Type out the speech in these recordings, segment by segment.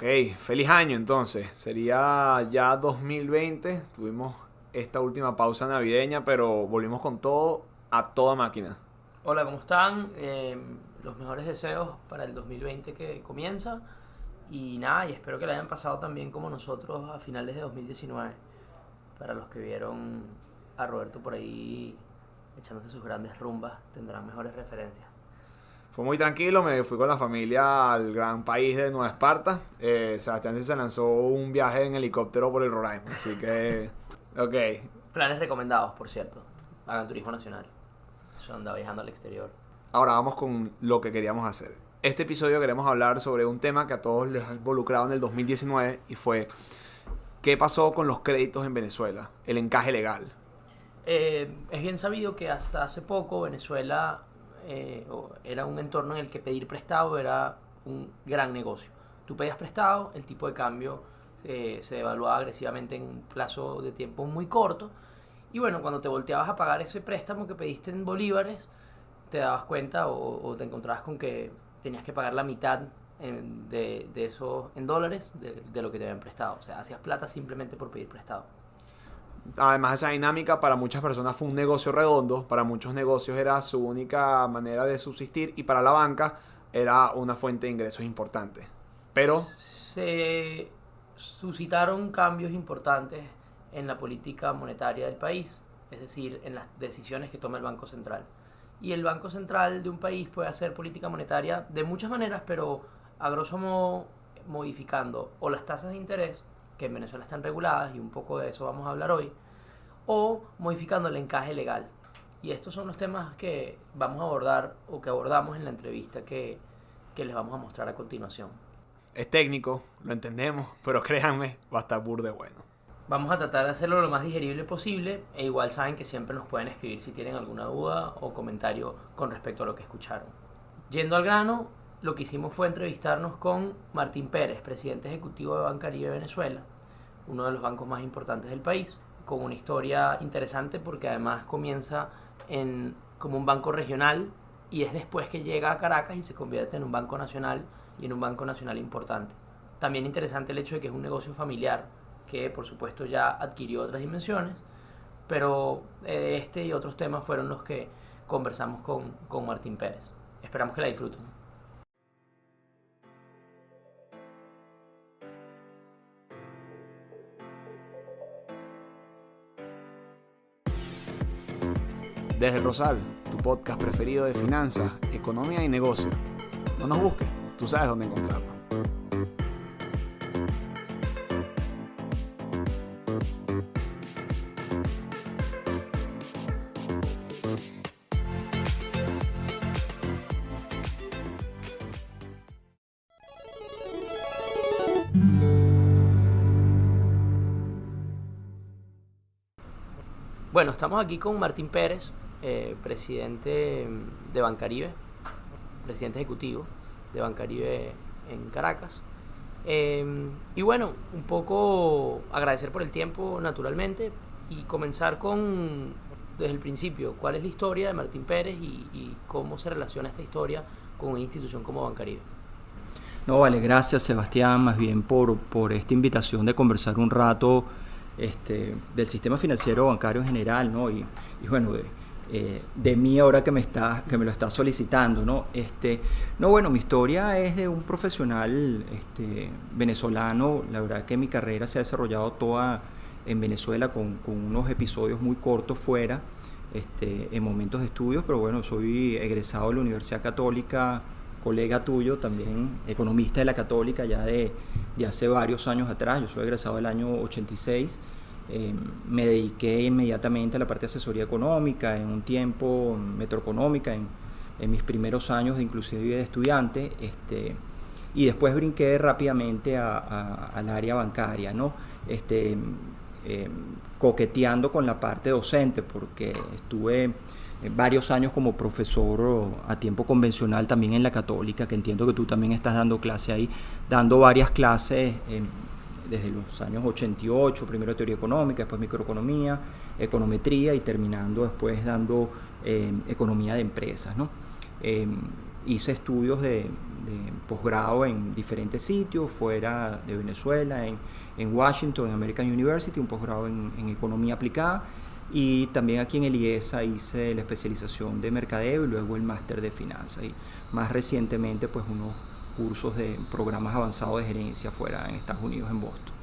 Feliz año entonces. Sería ya 2020. Tuvimos esta última pausa navideña, pero volvimos con todo a toda máquina. Hola, ¿cómo están? Los mejores deseos para el 2020 que comienza. Y nada, y espero que la hayan pasado también como nosotros a finales de 2019. Para los que vieron a Roberto por ahí echándose sus grandes rumbas, tendrán mejores referencias. Fue muy tranquilo, me fui con la familia al gran país de Nueva Esparta. Sebastián se lanzó un viaje en helicóptero por el Roraima, así que, ok. Planes recomendados, por cierto. Hagan turismo nacional. Eso anda viajando al exterior. Ahora vamos con lo que queríamos hacer. Este episodio queremos hablar sobre un tema que a todos les ha involucrado en el 2019 y fue ¿qué pasó con los créditos en Venezuela? El encaje legal. Es bien sabido que hasta hace poco Venezuela era un entorno en el que pedir prestado era un gran negocio. Tú pedías prestado, el tipo de cambio se devaluaba agresivamente en un plazo de tiempo muy corto. Y bueno, cuando te volteabas a pagar ese préstamo que pediste en bolívares, te dabas cuenta o te encontrabas con que tenías que pagar la mitad de eso en dólares de lo que te habían prestado. O sea, hacías plata simplemente por pedir prestado. Además, esa dinámica para muchas personas fue un negocio redondo, para muchos negocios era su única manera de subsistir y para la banca era una fuente de ingresos importante. Pero Se suscitaron cambios importantes en la política monetaria del país, es decir, en las decisiones que toma el Banco Central. Y el Banco Central de un país puede hacer política monetaria de muchas maneras, pero a grosso modo modificando o las tasas de interés, que en Venezuela están reguladas, y un poco de eso vamos a hablar hoy, o modificando el encaje legal. Y estos son los temas que vamos a abordar o que abordamos en la entrevista que les vamos a mostrar a continuación. es técnico, lo entendemos, pero créanme, va a estar burde bueno. Vamos a tratar de hacerlo lo más digerible posible e igual saben que siempre nos pueden escribir si tienen alguna duda o comentario con respecto a lo que escucharon. Yendo al grano, lo que hicimos fue entrevistarnos con Martín Pérez, presidente ejecutivo de Bancaribe Venezuela, uno de los bancos más importantes del país, con una historia interesante porque además comienza como un banco regional y es después que llega a Caracas y se convierte en un banco nacional y en un banco nacional importante. También interesante el hecho de que es un negocio familiar que por supuesto ya adquirió otras dimensiones, pero este y otros temas fueron los que conversamos con Martín Pérez. Esperamos que la disfruten. Desde el Rosal, tu podcast preferido de finanzas, economía y negocio. No nos busques, tú sabes dónde encontrarnos. Bueno, estamos aquí con Martín Pérez, presidente de Bancaribe, presidente ejecutivo de Bancaribe en Caracas. Y bueno, un poco agradecer por el tiempo naturalmente y comenzar desde el principio, cuál es la historia de Martín Pérez y cómo se relaciona esta historia con una institución como Bancaribe. No, vale, gracias Sebastián, más bien por esta invitación de conversar un rato del sistema financiero bancario en general, ¿no? Y bueno, de mí ahora que me lo está solicitando, ¿no? Bueno, mi historia es de un profesional venezolano. La verdad que mi carrera se ha desarrollado toda en Venezuela con unos episodios muy cortos fuera, en momentos de estudios, pero bueno, soy egresado de la Universidad Católica, colega tuyo, también economista de la Católica ya de hace varios años atrás. Yo soy egresado del año 86. Me dediqué inmediatamente a la parte de asesoría económica, en un tiempo metroeconómica, en mis primeros años inclusive de estudiante, y después brinqué rápidamente al área bancaria, ¿no? Coqueteando con la parte docente, porque estuve varios años como profesor a tiempo convencional también en la Católica, que entiendo que tú también estás dando clase ahí, dando varias clases desde los años 88, primero teoría económica, después microeconomía, econometría y terminando después dando economía de empresas, ¿no? Hice estudios de posgrado en diferentes sitios, fuera de Venezuela, en Washington, en American University, un posgrado en economía aplicada, y también aquí en el IESA hice la especialización de mercadeo y luego el máster de finanzas, y más recientemente pues unos cursos de programas avanzados de gerencia fuera en Estados Unidos, en Boston.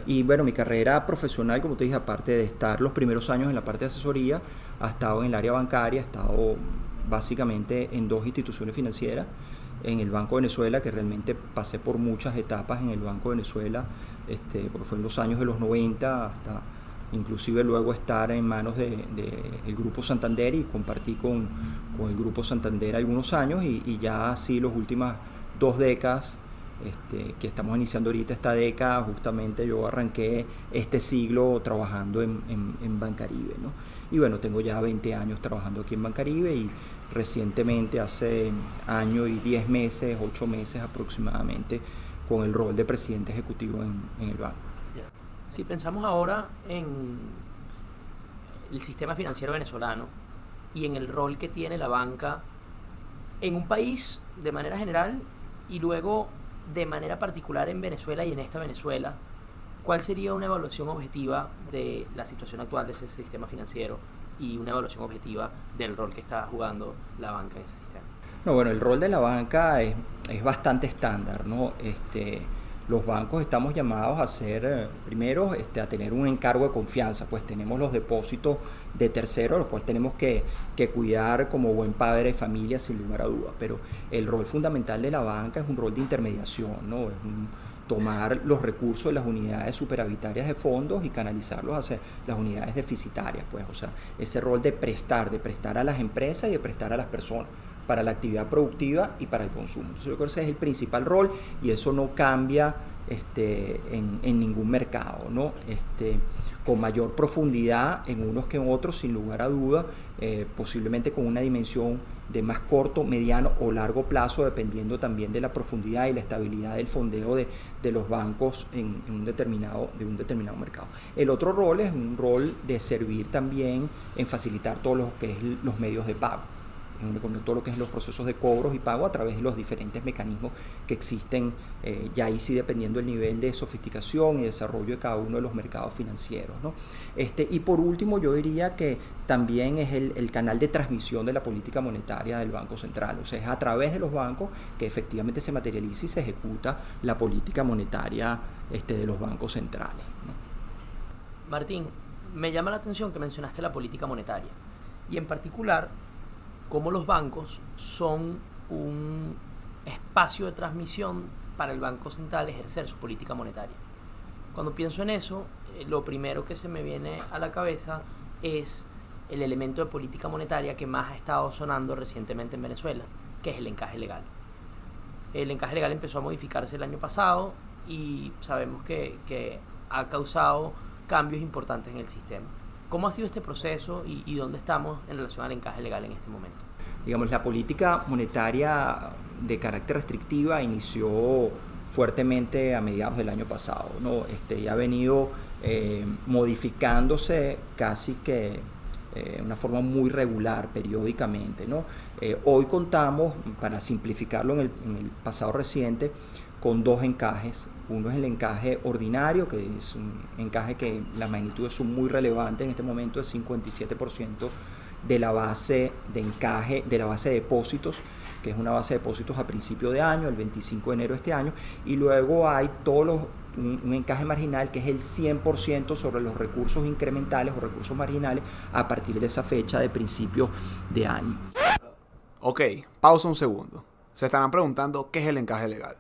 Y bueno, mi carrera profesional, como te dije, aparte de estar los primeros años en la parte de asesoría, ha estado en el área bancaria, ha estado básicamente en 2 instituciones financieras, en el Banco de Venezuela, que realmente pasé por muchas etapas en el Banco de Venezuela, porque fue en los años de los 90 hasta inclusive luego estar en manos del Grupo Santander, y compartí con el Grupo Santander algunos años, y ya así las últimas 2 décadas, que estamos iniciando ahorita esta década, justamente yo arranqué este siglo trabajando en Bancaribe, ¿no? Y bueno, tengo ya 20 años trabajando aquí en Bancaribe, y recientemente, hace año y 10 meses, 8 meses aproximadamente, con el rol de presidente ejecutivo en el banco. Si pensamos ahora en el sistema financiero venezolano y en el rol que tiene la banca en un país de manera general y luego de manera particular en Venezuela y en esta Venezuela, ¿cuál sería una evaluación objetiva de la situación actual de ese sistema financiero y una evaluación objetiva del rol que está jugando la banca en ese sistema? No, bueno, el rol de la banca es bastante estándar, ¿no? Los bancos estamos llamados a ser, primero, a tener un encargo de confianza, pues tenemos los depósitos de terceros, los cuales tenemos que cuidar como buen padre de familia, sin lugar a dudas, pero el rol fundamental de la banca es un rol de intermediación, ¿no? Es tomar los recursos de las unidades superavitarias de fondos y canalizarlos hacia las unidades deficitarias, pues, o sea, ese rol de prestar a las empresas y de prestar a las personas para la actividad productiva y para el consumo. Entonces, yo creo que ese es el principal rol, y eso no cambia en ningún mercado, ¿no? Con mayor profundidad en unos que en otros, sin lugar a duda, posiblemente con una dimensión de más corto, mediano o largo plazo, dependiendo también de la profundidad y la estabilidad del fondeo de los bancos en un determinado mercado. El otro rol es un rol de servir también en facilitar todo lo que es los medios de pago, en todo lo que es los procesos de cobros y pago a través de los diferentes mecanismos que existen, ya ahí sí dependiendo del nivel de sofisticación y desarrollo de cada uno de los mercados financieros, ¿no? Y por último, yo diría que también es el canal de transmisión de la política monetaria del Banco Central, o sea, es a través de los bancos que efectivamente se materializa y se ejecuta la política monetaria de los bancos centrales, ¿no? Martín, me llama la atención que mencionaste la política monetaria, y en particular cómo los bancos son un espacio de transmisión para el Banco Central ejercer su política monetaria. Cuando pienso en eso, lo primero que se me viene a la cabeza es el elemento de política monetaria que más ha estado sonando recientemente en Venezuela, que es el encaje legal. El encaje legal empezó a modificarse el año pasado y sabemos que ha causado cambios importantes en el sistema. ¿Cómo ha sido este proceso y dónde estamos en relación al encaje legal en este momento? Digamos, la política monetaria de carácter restrictiva inició fuertemente a mediados del año pasado, ¿no? Y ha venido modificándose casi que de una forma muy regular, periódicamente, ¿no? Hoy contamos, para simplificarlo en el pasado reciente, con 2 encajes. Uno es el encaje ordinario, que es un encaje que las magnitudes son muy relevantes en este momento, es 57% de la base de encaje, de la base de depósitos, que es una base de depósitos a principio de año, el 25 de enero de este año, y luego hay un encaje marginal que es el 100% sobre los recursos incrementales o recursos marginales a partir de esa fecha de principios de año. Ok, pausa un segundo. Se estarán preguntando qué es el encaje legal.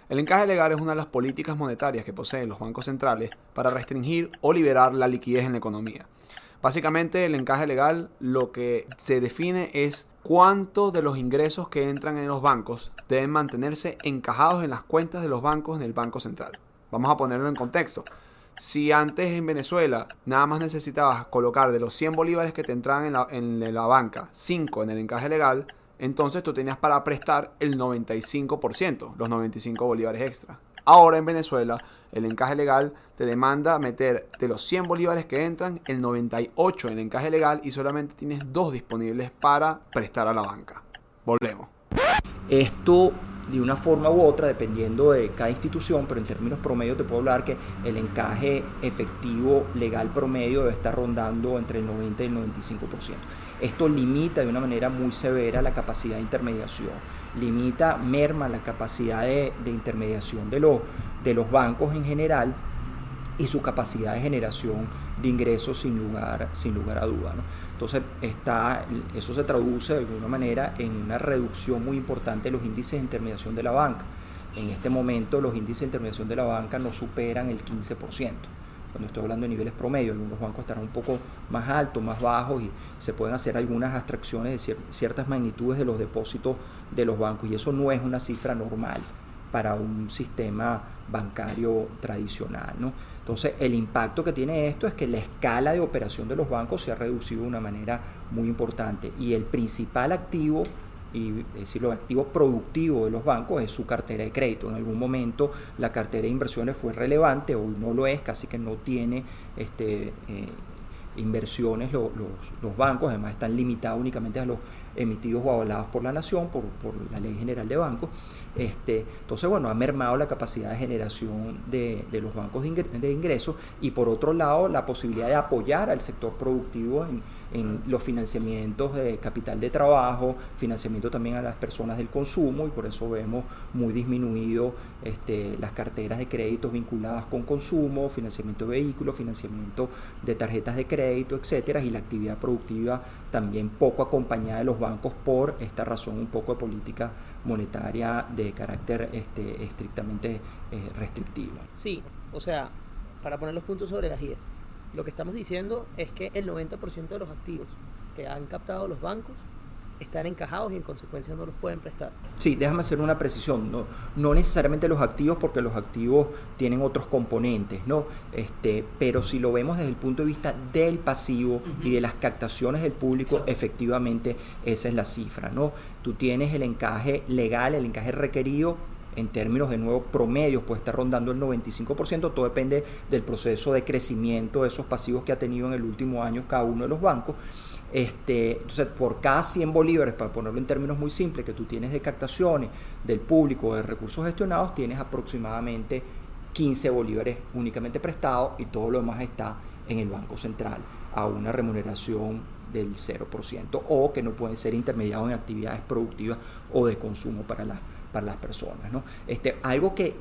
El encaje legal es una de las políticas monetarias que poseen los bancos centrales para restringir o liberar la liquidez en la economía. Básicamente, el encaje legal lo que se define es cuánto de los ingresos que entran en los bancos deben mantenerse encajados en las cuentas de los bancos en el Banco Central. Vamos a ponerlo en contexto. Si antes en Venezuela nada más necesitabas colocar de los 100 bolívares que te entraban en la banca, 5 en el encaje legal, entonces tú tenías para prestar el 95%, los 95 bolívares extra. Ahora en Venezuela, el encaje legal te demanda meter de los 100 bolívares que entran, el 98 en el encaje legal, y solamente tienes 2 disponibles para prestar a la banca. Volvemos. Esto de una forma u otra, dependiendo de cada institución, pero en términos promedio te puedo hablar que el encaje efectivo legal promedio debe estar rondando entre el 90 y el 95%. Esto limita de una manera muy severa la capacidad de intermediación, merma la capacidad de intermediación de los bancos en general y su capacidad de generación de ingresos sin lugar a duda, ¿no? Entonces eso se traduce de alguna manera en una reducción muy importante de los índices de intermediación de la banca. En este momento los índices de intermediación de la banca no superan el 15%. Cuando estoy hablando de niveles promedio, algunos bancos estarán un poco más altos, más bajos, y se pueden hacer algunas abstracciones de ciertas magnitudes de los depósitos de los bancos, y eso no es una cifra normal para un sistema bancario tradicional, ¿no? Entonces, el impacto que tiene esto es que la escala de operación de los bancos se ha reducido de una manera muy importante, y el principal activo, es decir, el activo productivo de los bancos, es su cartera de crédito. En algún momento la cartera de inversiones fue relevante, hoy no lo es, casi que no tiene inversiones los bancos, además están limitados únicamente a los emitidos o avalados por la nación, por la Ley General de Bancos. Entonces, bueno, ha mermado la capacidad de generación de los bancos de ingresos, y por otro lado la posibilidad de apoyar al sector productivo en los financiamientos de capital de trabajo, financiamiento también a las personas del consumo, y por eso vemos muy disminuido las carteras de créditos vinculadas con consumo, financiamiento de vehículos, financiamiento de tarjetas de crédito, etcétera, y la actividad productiva también poco acompañada de los bancos por esta razón un poco de política monetaria de carácter estrictamente restrictiva. Sí, o sea, para poner los puntos sobre las IES, lo que estamos diciendo es que el 90% de los activos que han captado los bancos están encajados y en consecuencia no los pueden prestar. Sí, déjame hacer una precisión, no necesariamente los activos, porque los activos tienen otros componentes, ¿no? Pero si lo vemos desde el punto de vista del pasivo y de las captaciones del público, sí, efectivamente esa es la cifra, ¿no? Tú tienes el encaje legal, el encaje requerido. En términos de nuevo promedios puede estar rondando el 95%, todo depende del proceso de crecimiento de esos pasivos que ha tenido en el último año cada uno de los bancos. Entonces, por cada 100 bolívares, para ponerlo en términos muy simples, que tú tienes de captaciones del público, de recursos gestionados, tienes aproximadamente 15 bolívares únicamente prestados, y todo lo demás está en el Banco Central a una remuneración del 0%, o que no pueden ser intermediados en actividades productivas o de consumo para las personas, ¿no? Algo que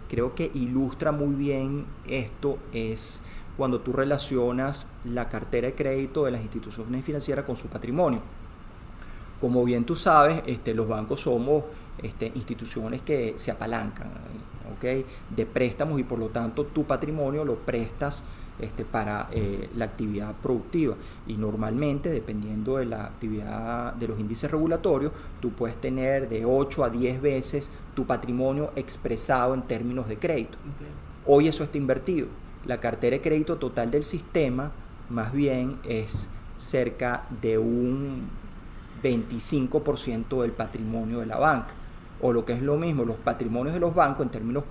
creo que ilustra muy bien esto es cuando tú relacionas la cartera de crédito de las instituciones financieras con su patrimonio. Como bien tú sabes, los bancos somos instituciones que se apalancan, ¿okay?, de préstamos, y por lo tanto tu patrimonio lo prestas para la actividad productiva, y normalmente, dependiendo de la actividad de los índices regulatorios, tú puedes tener de 8 a 10 veces tu patrimonio expresado en términos de crédito. Okay. Hoy eso está invertido. La cartera de crédito total del sistema más bien es cerca de un 25% del patrimonio de la banca, o lo que es lo mismo, los patrimonios de los bancos en términos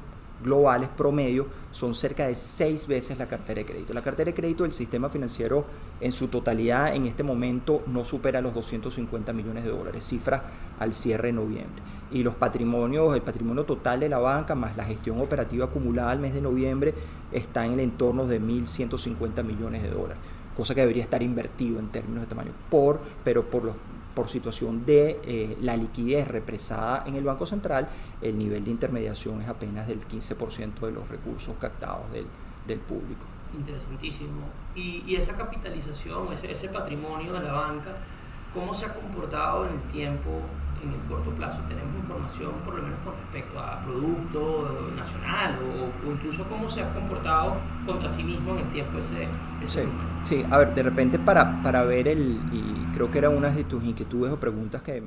globales promedio son cerca de 6 veces la cartera de crédito. La cartera de crédito del sistema financiero en su totalidad en este momento no supera los $250 millones, cifra al cierre de noviembre. Y el patrimonio total de la banca más la gestión operativa acumulada al mes de noviembre está en el entorno de $1.150 millones, cosa que debería estar invertido en términos de tamaño, pero por situación de la liquidez represada en el Banco Central, el nivel de intermediación es apenas del 15% de los recursos captados del público. Interesantísimo. Y esa capitalización, ese patrimonio de la banca, ¿cómo se ha comportado en el tiempo, en el corto plazo? ¿Tenemos información por lo menos con respecto a producto nacional o incluso cómo se ha comportado contra sí mismo en el tiempo ese número? Sí, a ver, de repente para ver y creo que era una de tus inquietudes o preguntas que